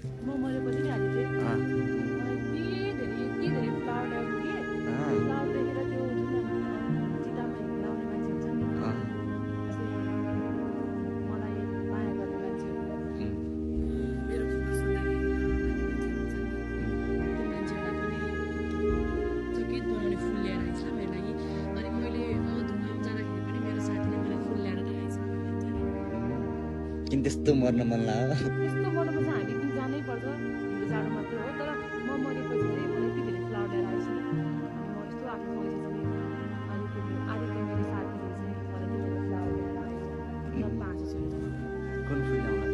म मरेपछि नि हामीले यति धेरै फ्लावर ल्याउनु कि फ्लावर देखेर त्यो जुन चितामा लाउने मान्छे हुन्छ नि मलाई माया गर्ने मान्छेहरू मेरो फोटो सोध्दाखेरि त्यो मान्छेहरूलाई पनि चकित बनाउने फुल ल्याएर आइछ मेरो लागि अनि मैले धुम्म जाँदाखेरि पनि मेरो साथीले मलाई फुल ल्याएर आइछ किन त्यस्तो मर्न मन लाग्यो त्यस्तो मर्नु पर्छ हामी दिन जानै पर्छ ढिलो जाडो मात्र हो तर म मरेपछि चाहिँ मलाई यति धेरै फ्लावर ल्याएर आइछ नि अनि म यस्तो आफ्नो पैसा चाहिँ आदित्य मेरो साथीले चाहिँ मलाई यति धेरै फ्लावर ल्याएर आइछ र पाँच छ कुन फुल ल्याउन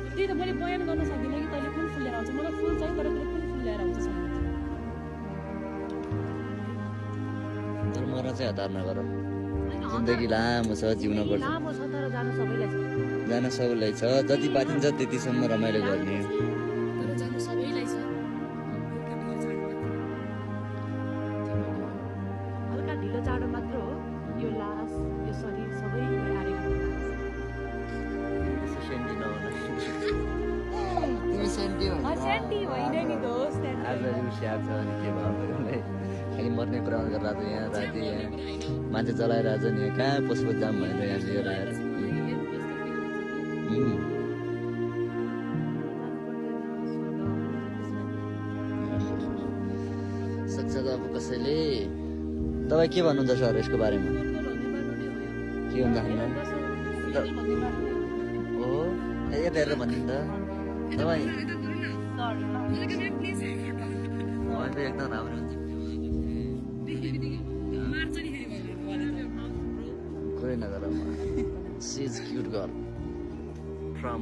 त्यही त मैले बयान गर्न सक्दिनँ कि तैँले कुन फुल ल्याएर आउँछ मलाई फुल चाहिँ तर कुन फुल ल्याएर आउँछ तर मर्न चाहिँ हतार नगर जिन्दगी लामो छ जिउन पर्छ लामो छ तर जानु सबैलाई छ जान सबैलाई छ जति बाँचिन्छ त्यतिसम्म रमाइलो गर्ने तर जानु सबैलाई छ हल्का ढिलो चाँडो मात्र हो यो लास यो शरीर सबै आरेको सेन्टी नहुन तिमी सेन्टी सेन्टी होइन नि दोस्त आज स्याहार छ अनि के भयो मलाई खालि मर्ने कुरा गरेर आज यहाँ राति यहाँ मान्छे चलाएर आज नि कहाँ पशुपत जाम भनेर यहाँ लिएर आएर सक्छ त अब कसैले तपाईँ के भन्नुहुन्छ सर यसको बारेमा के हुन्छ हो यता हेरेर भनिदिनु त तपाईँ एकदम राम्रो हुन्छ कुरै नगर she is cute girl from